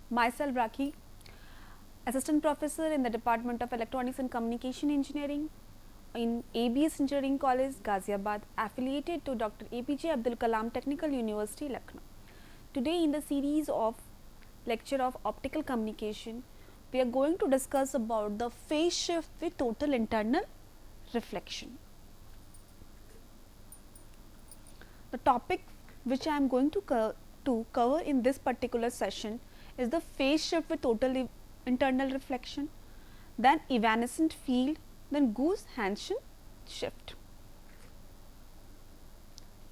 Myself Rakhi, Assistant Professor in the Department of Electronics and Communication Engineering in ABS Engineering College, Ghaziabad, affiliated to Dr. APJ Abdul Kalam Technical University, Lucknow. Today in the series of lecture of optical communication, we are going to discuss about the phase shift with total internal reflection. The topic which I am going to cover in this particular session is the phase shift with total internal reflection, then evanescent field, then Gush-Hanschen shift.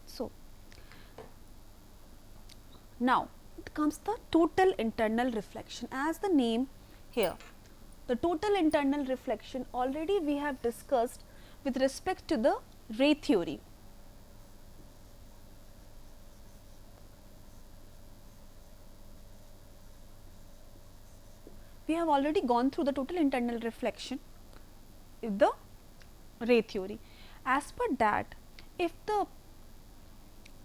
So, now it comes the total internal reflection. As the name here, the total internal reflection already we have discussed with respect to the ray theory. We have already gone through the total internal reflection with the ray theory. As per that, if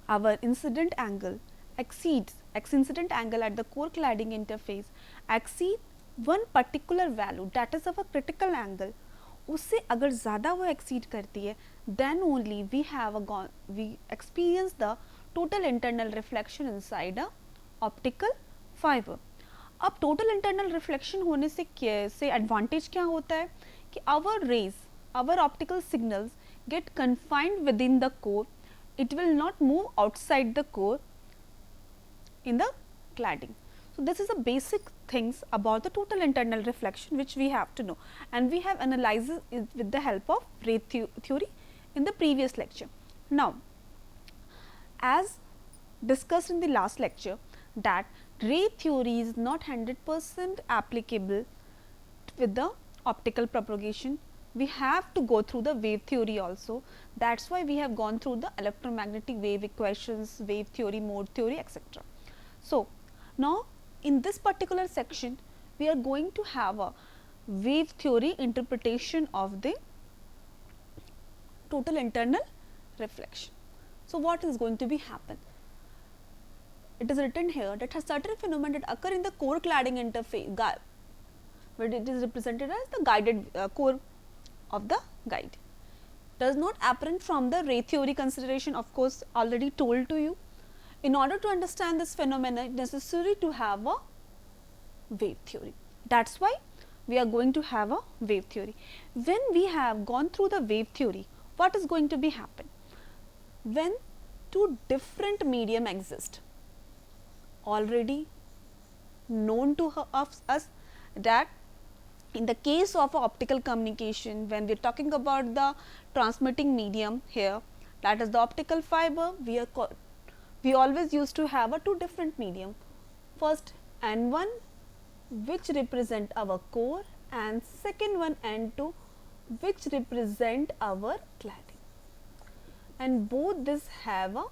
our incident angle exceeds incident angle at the core cladding interface exceed one particular value, that is our critical angle, उससे अगर ज़्यादा वो exceed करती है, then only we experience the total internal reflection inside a optical fiber. अब total internal reflection होने से advantage क्या होता है कि our rays, our optical signals get confined within the core, it will not move outside the core in the cladding. So, this is the basic things about the total internal reflection which we have to know, and we have analyzed it with the help of ray theory in the previous lecture. Now, as discussed in the last lecture, that ray theory is not 100% applicable with the optical propagation. We have to go through the wave theory also. That is why we have gone through the electromagnetic wave equations, wave theory, mode theory, etc. So, now in this particular section, we are going to have a wave theory interpretation of the total internal reflection. So, what is going to be happen? It is written here that a certain phenomenon that occur in the core cladding interface, where it is represented as the guided core of the guide, does not apparent from the ray theory consideration, of course already told to you. In order to understand this phenomenon, it is necessary to have a wave theory. That is why we are going to have a wave theory. When we have gone through the wave theory, what is going to be happen? When two different medium exist, already known to us that in the case of optical communication, when we are talking about the transmitting medium here, that is the optical fiber, we always used to have a two different medium. First N1 which represent our core, and second one N2 which represent our cladding, and both this have a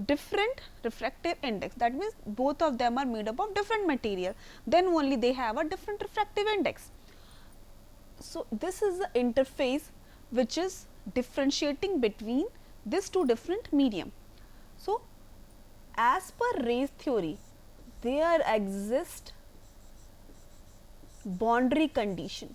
different refractive index. That means both of them are made up of different material, then only they have a different refractive index. So, this is the interface which is differentiating between these two different medium. So, as per ray theory, there exist boundary condition.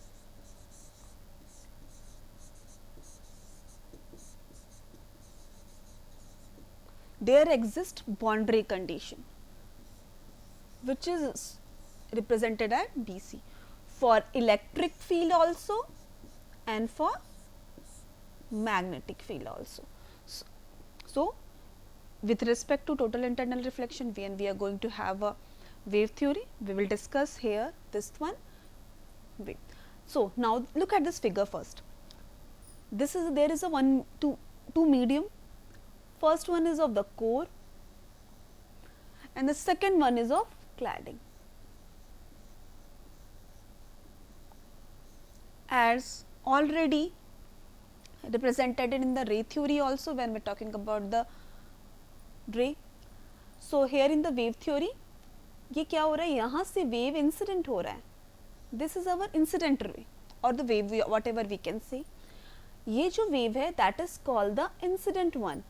There exists boundary condition which is represented at BC for electric field also and for magnetic field also. So, with respect to total internal reflection, when we are going to have a wave theory, we will discuss here this one wave. So, now look at this figure first. This is there is a two medium. First one is of the core and the second one is of cladding. As already represented in the ray theory also, when we are talking about the ray. So, here in the wave theory, ये क्या हो रहा है, यहाँ से wave incident हो रहा है. This is our incident ray or the wave, whatever we can say. ये जो wave है, that is called the incident one.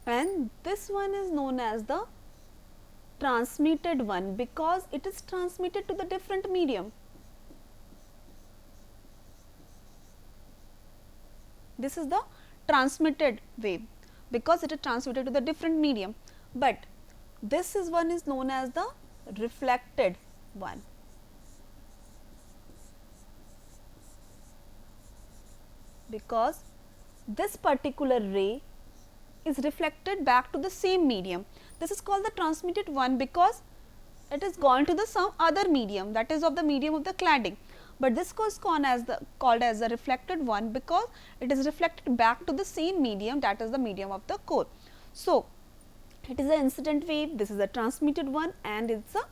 and this one is known as the transmitted one because it is transmitted to the different medium. This is the transmitted wave because it is transmitted to the different medium, but this is one is known as the reflected one. Because this particular ray is reflected back to the same medium. This is called the transmitted one because it is gone to the some other medium, that is of the medium of the cladding, but this was called as the reflected one because it is reflected back to the same medium, that is the medium of the core. So, it is an incident wave, this is a transmitted one, and it is a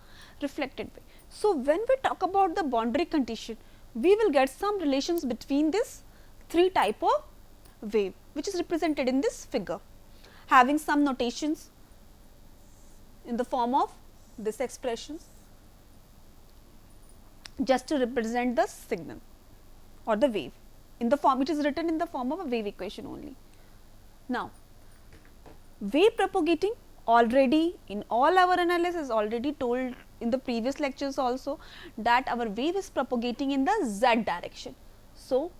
reflected wave. So, when we talk about the boundary condition, we will get some relations between this three type of wave which is represented in this figure, having some notations in the form of this expressions just to represent the signal or the wave. In the form, it is written in the form of a wave equation only. Now, wave propagating, already in all our analysis already told in the previous lectures also that our wave is propagating in the z direction. So,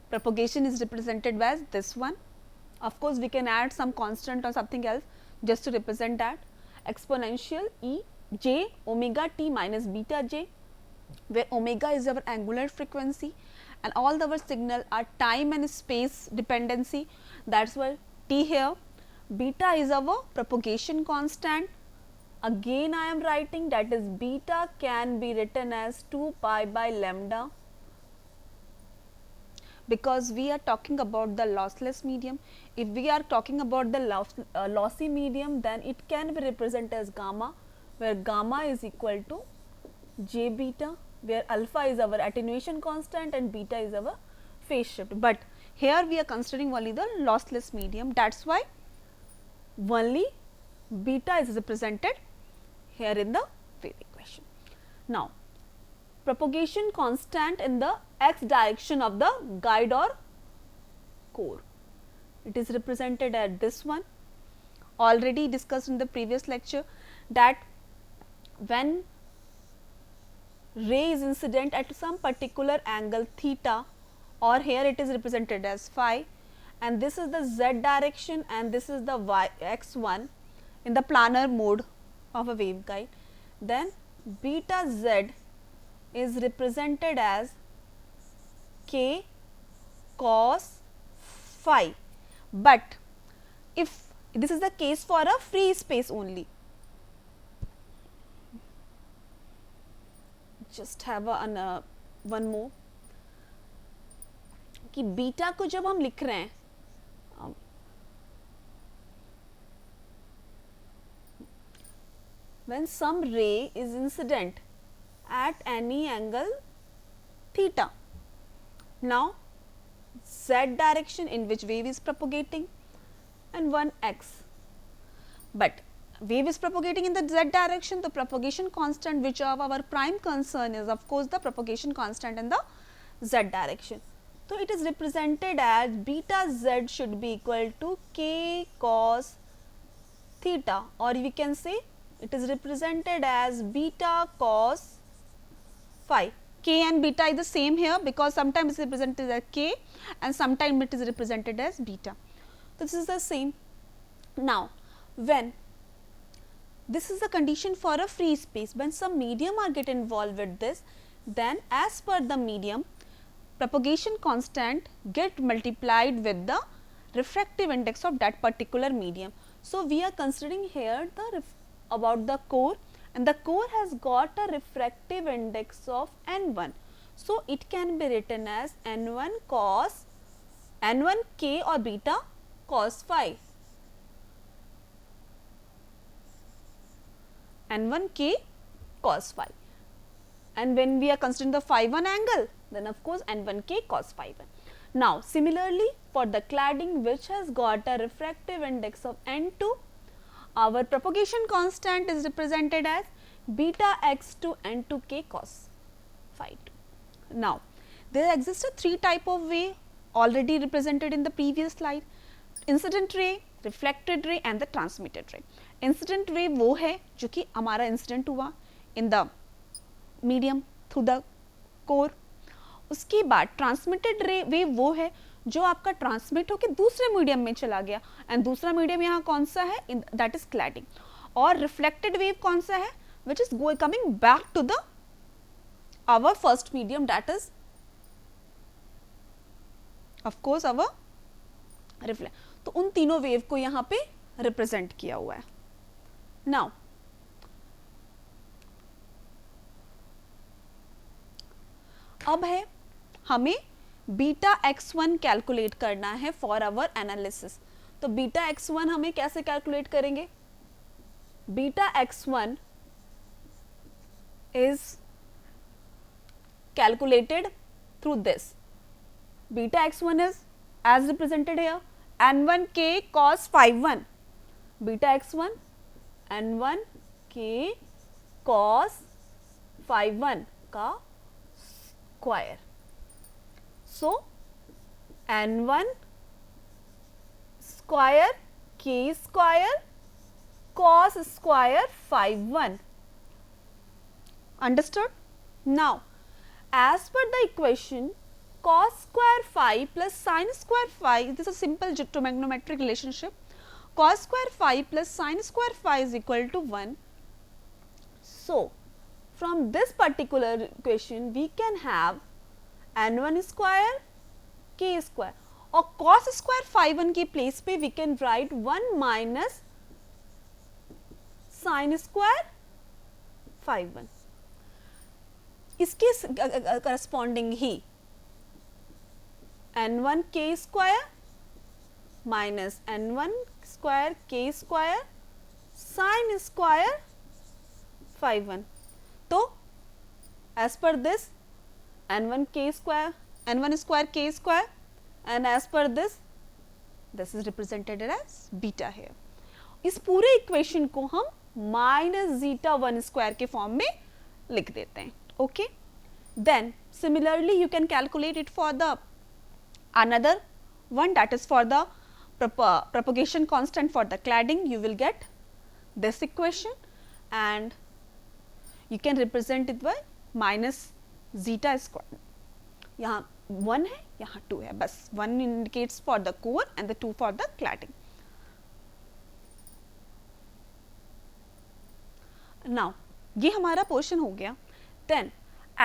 propagation is represented as this one. Of course, we can add some constant or something else just to represent that, exponential e j omega t minus beta j, where omega is our angular frequency and all our signal are time and space dependency, that is why t here. Beta is our propagation constant. Again I am writing that is beta can be written as 2 pi by lambda, because we are talking about the lossless medium. If we are talking about the lossy medium, then it can be represented as gamma, where gamma is equal to j beta, where alpha is our attenuation constant and beta is our phase shift. But here we are considering only the lossless medium, that is why only beta is represented here in the wave equation. Now, propagation constant in the x direction of the guide or core, it is represented at this one, already discussed in the previous lecture, that when ray is incident at some particular angle theta, or here it is represented as phi, and this is the z direction and this is the y x1 in the planar mode of a waveguide, then beta z is represented as k cos phi. But if this is the case for a free space only, just have a one more कि beta को जब हम लिख रहे हैं, when some ray is incident at any angle theta. Now, z direction in which wave is propagating and one x, but wave is propagating in the z direction, the propagation constant which of our prime concern is of course the propagation constant in the z direction. So, it is represented as beta z should be equal to k cos theta, or we can say it is represented as beta cos phi. K and beta is the same here because sometimes it is represented as k and sometimes it is represented as beta. This is the same. Now, when this is the condition for a free space, when some medium are get involved with this, then as per the medium, propagation constant get multiplied with the refractive index of that particular medium. So, we are considering here the about the core, and the core has got a refractive index of n1. So, it can be written as n1 cos n1 k or beta cos phi, n1 k cos phi, and when we are considering the phi 1 angle, then of course n1 k cos phi 1. Now, similarly for the cladding which has got a refractive index of n2, our propagation constant is represented as beta x to n2 k cos phi 2. Now, there exists a three type of wave already represented in the previous slide. Incident ray, reflected ray and the transmitted रे. Incident ray वो है जो कि हमारा incident हुआ in the medium through the core. उसके बाद transmitted रे वेव वो है जो आपका ट्रांसमिट होकर दूसरे मीडियम में चला गया, एंड दूसरा मीडियम यहाँ कौन सा है, दैट इज क्लैडिंग. और रिफ्लेक्टेड वेव कौन सा है, which is coming back to the our first medium, that is of course our reflect. तो उन तीनों वेव को यहाँ पे रिप्रेजेंट किया हुआ है. नाउ अब है हमें बीटा x1 कैलकुलेट करना है फॉर आवर एनालिसिस. तो बीटा x1 हमें कैसे कैलकुलेट करेंगे, beta x1 is calculated through this. Beta x1 is as represented here n1k cos phi 1. Beta x1 n1k cos phi 1 का square. So n1 square k square cos square phi 1. Understood? Now, as per the equation, cos square phi plus sin square phi, this is a simple trigonometric relationship. Cos square phi plus sin square phi is equal to 1. So, from this particular equation, we can have n1 square k square, और cos square phi 1 की place पे we can write 1 minus sin square phi 1. इसके corresponding ही n1 k square minus n1 square k square sine square phi 1. तो as per this n1 k square, n1 square k square, and as per this is represented as beta है. इस पूरे equation को हम minus zeta 1 square के form में लिख देते हैं. Okay, then similarly you can calculate it for the another one, that is for the propagation constant for the cladding. You will get this equation and you can represent it by minus zeta square. यहाँ 1 है, यहाँ 2 है, बस 1 indicates for the core and the 2 for the cladding. Now ये हमारा portion हो गया. Then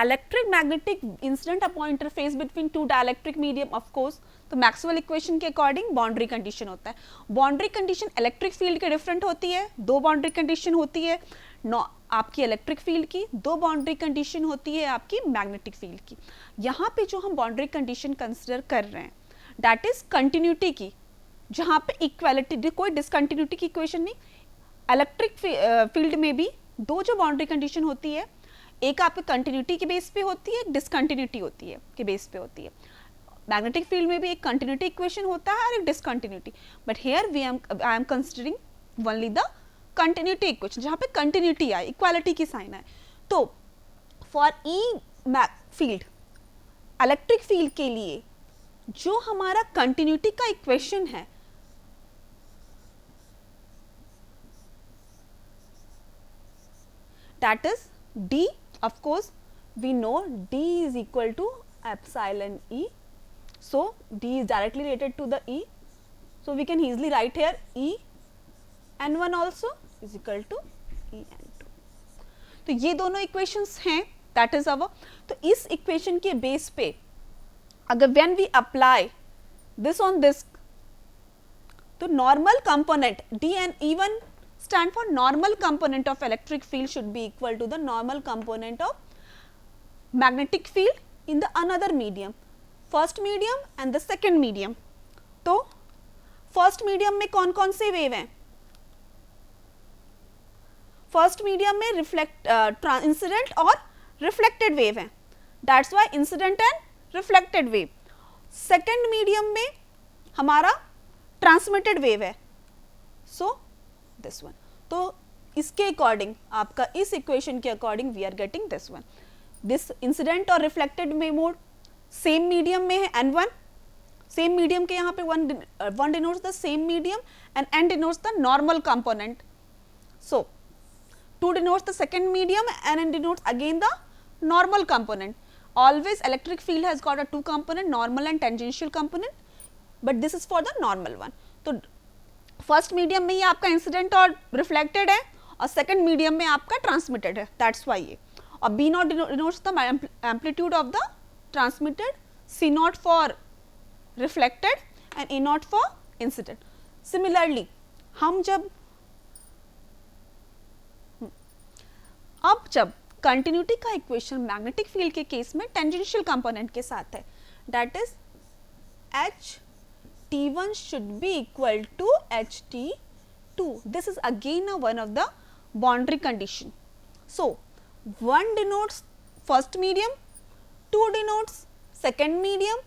electric magnetic incident upon interface between two dielectric medium, of course. तो मैक्सवेल इक्वेशन के अकॉर्डिंग बाउंड्री कंडीशन होता है. बाउंड्री कंडीशन इलेक्ट्रिक फील्ड के different होती है. दो बाउंड्री कंडीशन होती है आपकी इलेक्ट्रिक फील्ड की, दो बाउंड्री कंडीशन होती है आपकी मैग्नेटिक फील्ड की. यहाँ पे जो हम बाउंड्री कंडीशन कंसिडर कर रहे हैं दैट इज कंटिन्यूटी की, जहाँ पे इक्वालिटी, कोई डिसकंटिन्यूटी की इक्वेशन नहीं. इलेक्ट्रिक फील्ड में भी दो जो बाउंड्री कंडीशन होती है, एक आपके कंटिन्यूटी के बेस पे होती है, एक डिसकंटिन्यूटी होती है के बेस पे होती है. मैग्नेटिक फील्ड में भी एक कंटिन्यूटी इक्वेशन होता है और एक discontinuity, but here I am considering only the continuity equation, जहाँ पे कंटिन्यूटी आए, इक्वालिटी की साइन आए. तो for E field, electric field के लिए जो हमारा कंटिन्यूटी का इक्वेशन है that is D. Of course, we know D is equal to epsilon E. So D is directly related to the E. So we can easily write here E n1 also is equal to E n2. तो ये दोनों equations हैं, that is our. तो इस equation के base पे अगर when we apply this on this, तो normal component D and E1 stand for normal component of electric field should be equal to the normal component of magnetic field in the another medium, first medium and the second medium. तो first medium में कौन कौन से wave हैं? First medium में incident और reflected wave हैं, that's why incident and reflected wave. Second medium में हमारा ट्रांसमिटेड वेव है, सो दिस वन. तो इसके अकॉर्डिंग आपका इस इक्वेशन के according we are getting this one. This incident और रिफ्लेक्टेड में मोड सेम मीडियम में है n1, सेम मीडियम के यहाँ पे one denotes the same medium and n denotes the normal component. So 2 denotes the second medium and n denotes again the normal component. Always electric field has got a 2 component, normal and tangential component, but this is for the normal one. तो first medium में ही आपका incident और reflected है और second medium में आपका transmitted है, that's why ये. और B not denotes the amplitude of the transmitted, C not for reflected and A not for incident. Similarly हम जब कंटिन्यूटी का इक्वेशन मैग्नेटिक फील्ड के केस में टेंजेंशियल कंपोनेंट के साथ है, that is H T1 should be equal to HT2. This is again one of the boundary condition. So 1 denotes first medium, 2 denotes second medium,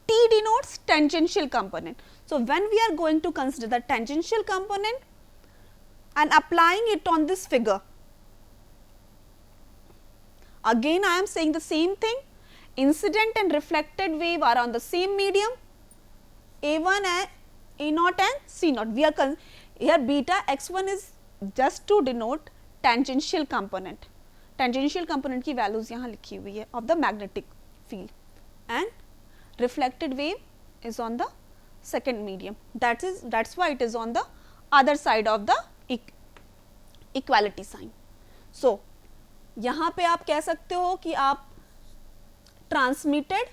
T denotes tangential component. So when we are going to consider the tangential component and applying it on this figure, again I am saying the same thing, incident and reflected wave are on the same medium, A1 and A0 and C0. We are here beta x1 is just to denote tangential component. Tangential component की values यहाँ लिखी हुई है of the magnetic field, and reflected wave is on the second medium. That's why it is on the other side of the equality sign. So यहाँ पे आप कह सकते हो कि आप transmitted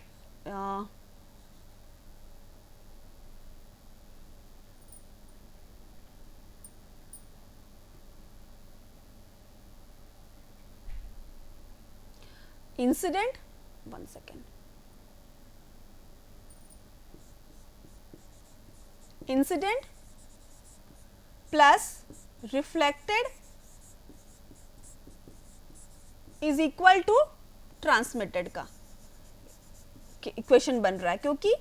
incident, one second, incident plus reflected is equal to transmitted का equation बन रहा है, क्योंकि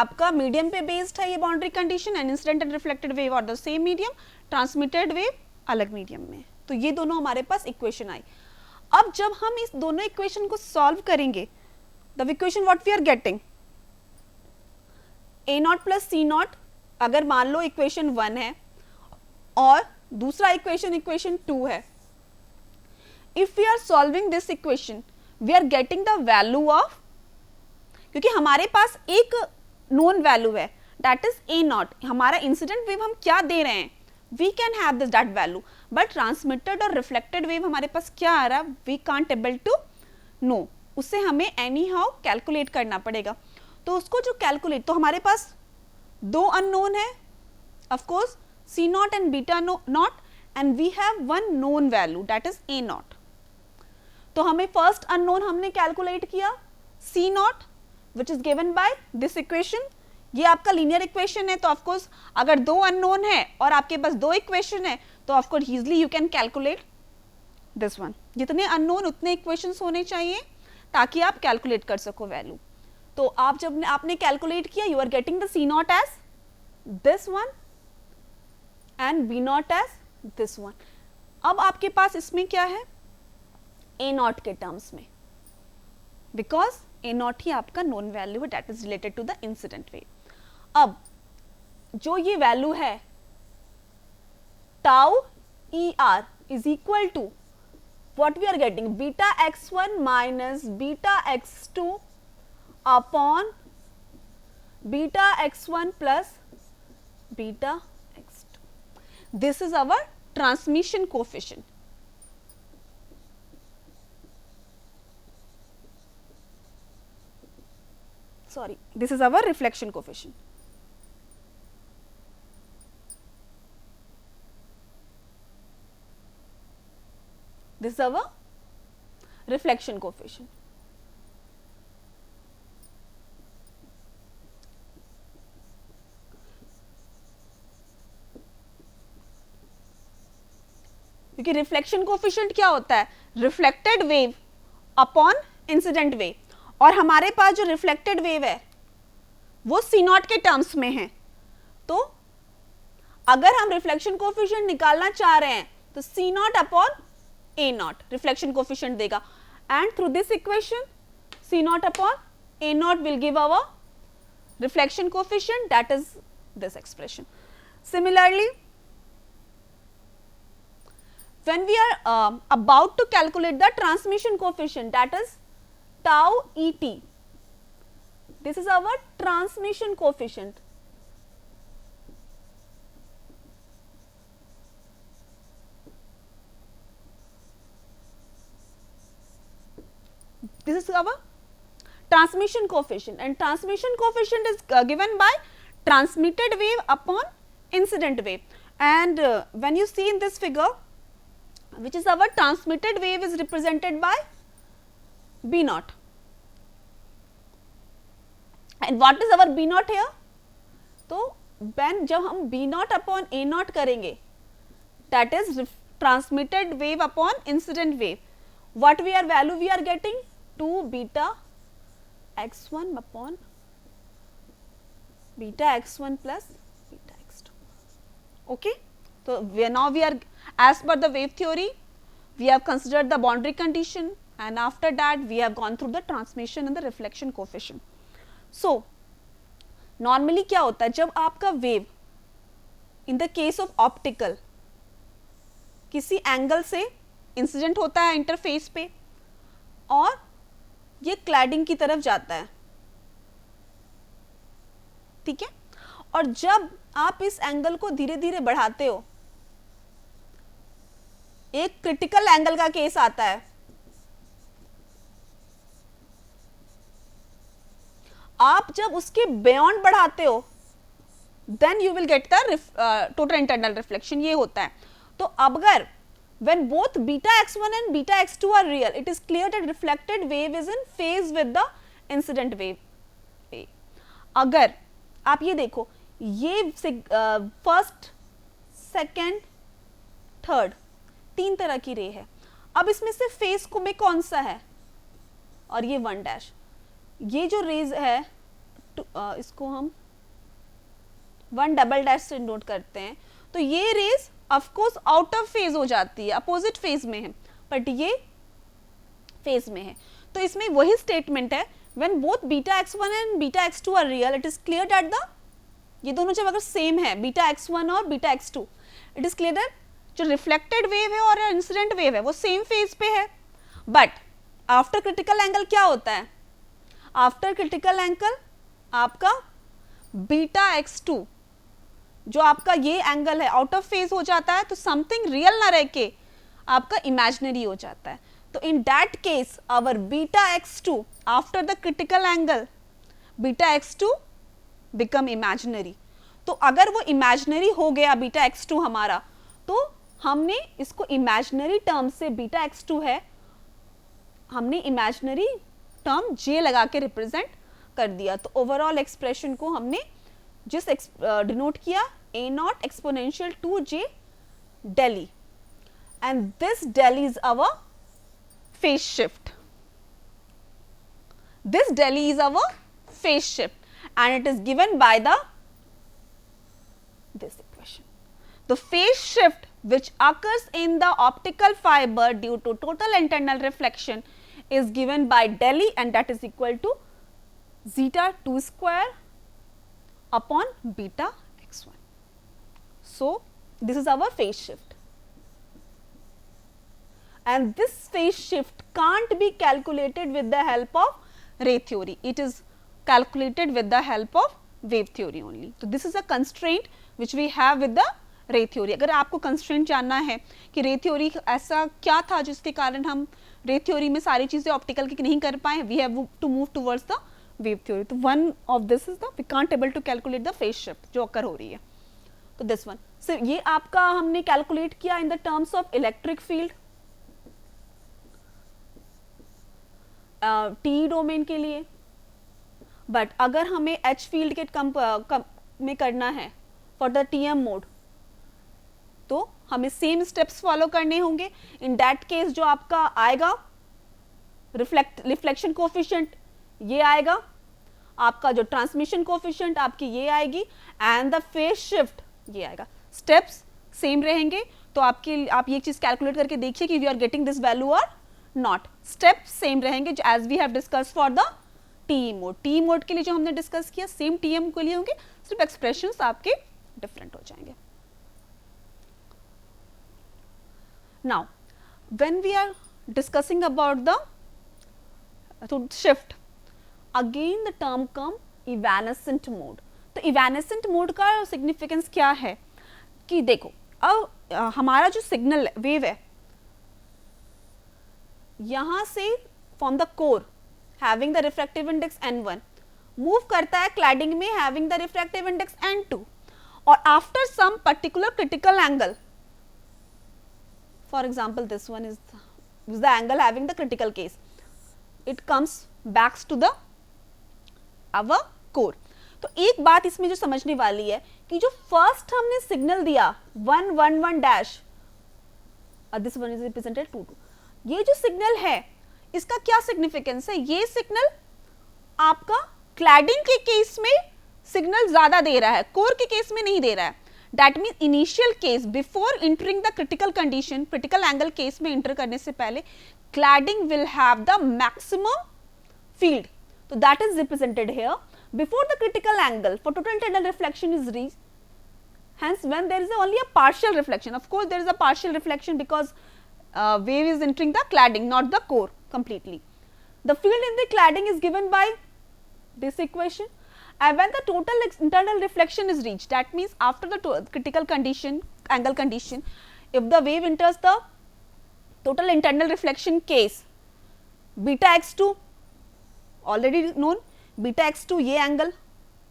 आपका मीडियम पे बेस्ड है ये boundary condition, and incident and reflected wave are the same medium, transmitted wave अलग मीडियम में. तो ये दोनों हमारे पास इक्वेशन आई. अब जब हम इस दोनों इक्वेशन को सॉल्व करेंगे, the equation what we are getting, A not plus C not, अगर मान लो इक्वेशन 1 है और दूसरा इक्वेशन 2 है, if we are solving this equation we are getting the value of, क्योंकि हमारे पास एक नोन वैल्यू है दैट इज ए नॉट, हमारा इंसिडेंट वेव हम क्या दे रहे हैं, we can have this that value, but transmitted और reflected wave हमारे पास क्या आ रहा है, we can't able to know, उससे हमें anyhow calculate करना पड़ेगा. तो उसको जो calculate, तो हमारे पास दो unknown है of course C naught and beta naught, and we have one known value that is A naught. तो हमें first unknown हमने calculate किया C naught which is given by this equation. ये आपका लीनियर इक्वेशन है, तो of course अगर दो अननोन है और आपके पास दो इक्वेशन है तो of course easily you can calculate this one. जितने अननोन उतने इक्वेशंस होने चाहिए ताकि आप कैलकुलेट कर सको वैल्यू. तो आप जब आपने कैलकुलेट किया, you are getting the C not as this one and B not as this one. अब आपके पास इसमें क्या है, ए नॉट के टर्म्स में, बिकॉज ए नॉट ही आपका नोन वैल्यू है that is related to the incident wave. अब जो ये वैल्यू है tau E R is equal to what we are getting, beta x1 minus beta x2 upon beta x1 plus beta x2. This is our transmission coefficient. Sorry, this is our reflection coefficient. This is our reflection coefficient. क्योंकि reflection coefficient क्या होता है, reflected wave upon incident wave, और हमारे पास जो reflected wave है वो सी not के टर्म्स में है. तो अगर हम रिफ्लेक्शन कोफिशिएंट निकालना चाह रहे हैं तो C naught upon A naught reflection coefficient देगा, and through this equation C naught upon A naught will give our reflection coefficient, that is this expression. Similarly, when we are about to calculate the transmission coefficient, that is tau et, this is our transmission coefficient. This is our transmission coefficient, and transmission coefficient is given by transmitted wave upon incident wave. And when you see in this figure, which is our transmitted wave, is represented by B naught. And what is our B naught here? तो when जब हम B naught upon A naught करेंगे, that is transmitted wave upon incident wave, what we are value we are getting? 2 beta x1 upon beta x1 plus beta x2. Okay, so now we are, as per the wave theory, we have considered the boundary condition, and after that we have gone through the transmission and the reflection coefficient. So normally क्या होता है, जब आपका wave in the case of optical किसी angle से incident होता है interface पे और ये क्लैडिंग की तरफ जाता है, ठीक है, और जब आप इस एंगल को धीरे धीरे बढ़ाते हो, एक क्रिटिकल एंगल का केस आता है, आप जब उसके बियॉन्ड बढ़ाते हो, then you will get the total internal reflection, ये होता है. तो अगर when both beta x1 and beta x2 are real, it is clear that reflected wave is in phase with the incident wave. अगर आप ये देखो, ये फर्स्ट, सेकेंड, थर्ड, 3 तरह की रे है. अब इसमें से फेस को में कौन सा है, और ये 1 डैश, ये जो रेज है इसको हम 1 डबल डैश से नोट करते हैं, तो ये rays of course out of phase हो जाती है, अपोजिट फेज में है, बट ये फेज में है. तो इसमें वही स्टेटमेंट है, when both beta x1 and beta x2 are real, it is clear that the, ये दोनों जब अगर सेम है बीटा x1 और beta x2, it is clear that जो रिफ्लेक्टेड वेव है और इंसिडेंट वेव है वो सेम फेज पे है. बट आफ्टर क्रिटिकल एंगल क्या होता है, आफ्टर क्रिटिकल एंगल आपका बीटा x2 जो आपका ये एंगल है आउट ऑफ फेज हो जाता है, तो समथिंग रियल ना रह के आपका इमेजिनरी हो जाता है. तो in that case our beta x2 after the critical angle beta x2 become imaginary. तो अगर वो इमेजिनरी हो गया बीटा x2 हमारा, तो हमने इसको इमेजिनरी टर्म से बीटा x2 है, हमने इमेजिनरी टर्म j लगा के रिप्रेजेंट कर दिया. तो ओवरऑल एक्सप्रेशन को हमने जिस डिनोट किया a naught exponential 2j del E, and this del E is our phase shift. This del E is our phase shift, and it is given by this equation. The phase shift which occurs in the optical fiber due to total internal reflection is given by del E, and that is equal to zeta 2 square upon beta x1. So this is our phase shift, and this phase shift can't be calculated with the help of ray theory, it is calculated with the help of wave theory only. So this is a constraint which we have with the ray theory. अगर आपको constraint जानना है कि ray theory ऐसा क्या था जिसके कारण हम ray theory में सारी चीजें optical की नहीं कर पाए, we have to move towards the wave theory. तो one of this is the we can't able to calculate the phase shift जो occur हो रही है. तो this one, so ये आपका हमने calculate किया in the terms of electric field TE domain के लिए. बट अगर हमें H फील्ड के में करना है फॉर द TM मोड, तो हमें सेम स्टेप्स फॉलो करने होंगे. इन दैट केस जो आपका आएगा रिफ्लेक्शन कोफिशिएंट ये आएगा, आपका जो ट्रांसमिशन कोफिशिएंट आपकी ये आएगी, एंड द फेज शिफ्ट ये आएगा. स्टेप्स सेम रहेंगे. तो आप ये चीज कैलकुलेट करके देखिए कि we are getting this value or not. Step same रहेंगे as we have discuss for the T mode के लिए जो हमने डिस्कस किया सेम टीएम के लिए होंगे, सिर्फ एक्सप्रेशंस आपके डिफरेंट हो जाएंगे. Now when we are discussing about the shift, again the term come evanescent mode. तो इवैनेसेंट मोड का सिग्निफिकेंस क्या है कि देखो अब हमारा जो सिग्नल वेव है यहां से from the core having the refractive index n1 move करता है क्लैडिंग में having the refractive index n2 और after some particular critical angle, for example this one is the angle having the critical case, it comes backs to the our core. तो एक बात इसमें जो समझने वाली है कि जो फर्स्ट हमने सिग्नल दिया 1 1 1 dash, this one is represented 2 2, ये जो सिग्नल है इसका क्या सिग्निफिकेंस है, ये सिग्नल आपका क्लैडिंग के केस में सिग्नल ज्यादा दे रहा है, कोर के केस में नहीं दे रहा है. That mean initial case before entering the critical condition, critical angle case में एंटर करने से पहले cladding will have the maximum field. तो that is represented here before the critical angle for total internal reflection is reached. Hence when there is only a partial reflection, of course there is a partial reflection because wave is entering the cladding, not the core completely. The field in the cladding is given by this equation, and when the total internal reflection is reached, that means after the critical condition, angle condition, if the wave enters the total internal reflection case, beta x2 already known, beta x2 ये angle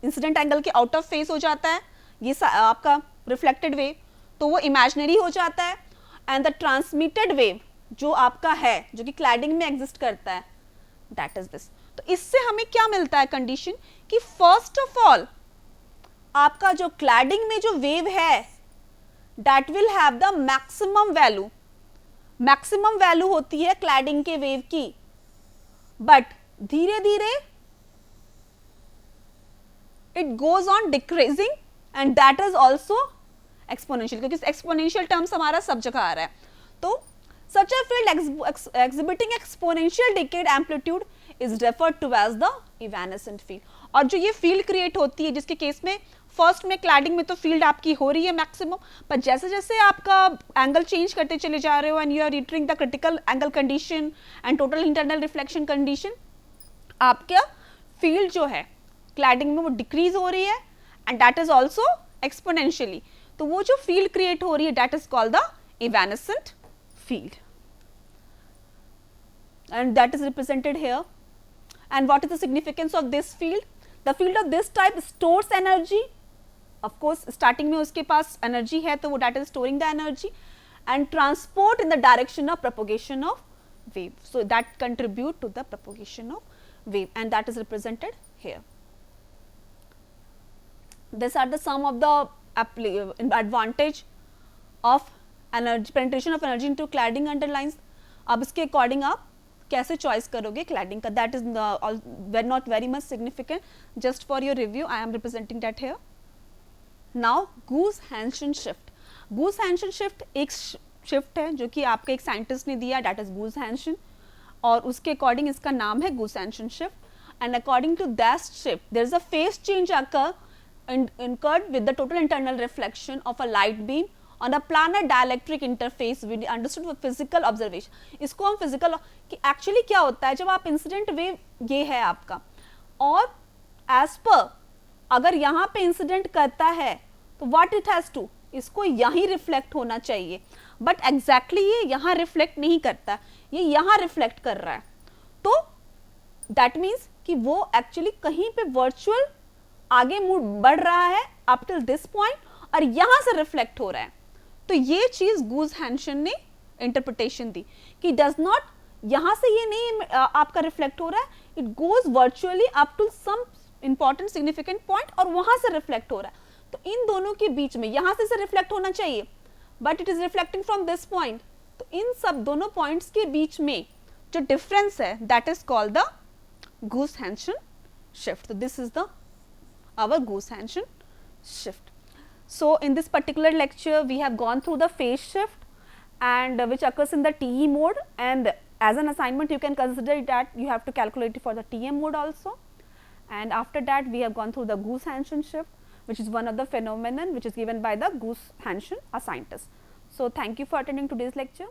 incident angle के out of face हो जाता है, ये आपका reflected wave तो वो imaginary हो जाता है, एंड द ट्रांसमिटेड वेव जो आपका है जो कि क्लैडिंग में एग्जिस्ट करता है दैट इज दिस. तो इससे हमें क्या मिलता है कंडीशन कि फर्स्ट ऑफ ऑल आपका जो क्लैडिंग में जो वेव है that will have the maximum value. Maximum value होती है क्लैडिंग के वेव की, बट धीरे धीरे it goes on decreasing and that is also exponential, क्योंकि exponential terms हमारा सब जगह आ रहा है. तो such a field exhibiting exponential decayed amplitude is referred to as the evanescent field. और जो ये field create होती है जिसके केस में फर्स्ट में क्लैडिंग में तो फील्ड आपकी हो रही है मैक्सिमम, पर जैसे जैसे आपका एंगल चेंज करते चले जा रहे हो and you are reentering the critical angle condition and total internal reflection condition, आपका फील्ड जो है क्लैडिंग में वो डिक्रीज हो रही है and that is also exponentially. तो वो जो फील्ड क्रिएट हो रही है that is called the evanescent field and that is represented here. And what is the significance of this field? The field of this type stores energy. Of course starting में उसके पास energy है तो वो that is storing the energy and transport in the direction of propagation of wave. So that contribute to the propagation of wave and that is represented here. These are the sum of the advantage of energy penetration of energy into cladding underlines. अब इसके according आप कैसे choice करोगे cladding का, that is not very much significant, just for your review I am representing that here. Now goose-Hansen shift. Goose-Hansen shift एक shift है जो कि आपके एक साइंटिस्ट ने दिया दैट इज गूस-हैंसन और उसके अकॉर्डिंग इसका नाम है Goos Hanchen shift. And according to that shift there is a phase change occur incurred with the total internal reflection of a light beam on a planar dielectric interface we understood for physical observation. इसको हम physical कि actually क्या होता है जब आप incident wave ये है आपका और as per अगर यहाँ पे incident करता है तो what it has to, इसको यहीं reflect होना चाहिए, but exactly ये यहाँ reflect नहीं करता, ये यहाँ reflect कर रहा है. तो that means कि वो actually कहीं पे virtual आगे मूव बढ़ रहा है अप टिल दिस पॉइंट और यहां से रिफ्लेक्ट हो रहा है. तो ये चीज गूस-हैंसन ने इंटरप्रिटेशन दी कि डज नॉट यहां से ये नहीं आपका रिफ्लेक्ट हो रहा है, it goes virtually up to some important significant point और वहां से रिफ्लेक्ट हो रहा है. तो इन दोनों के बीच में यहां से रिफ्लेक्ट होना चाहिए but it is reflecting from this point. तो इन सब दोनों पॉइंट्स के बीच में जो डिफरेंस है that is called the Goos Hanchen shift. तो this is the our Gauss-Hansen shift. So in this particular lecture we have gone through the phase shift and which occurs in the TE mode, and as an assignment you can consider that you have to calculate it for the TM mode also. And after that we have gone through the Gus-Hansen shift, which is one of the phenomenon which is given by the Gus-Hansen, a scientist. So, thank you for attending today's lecture.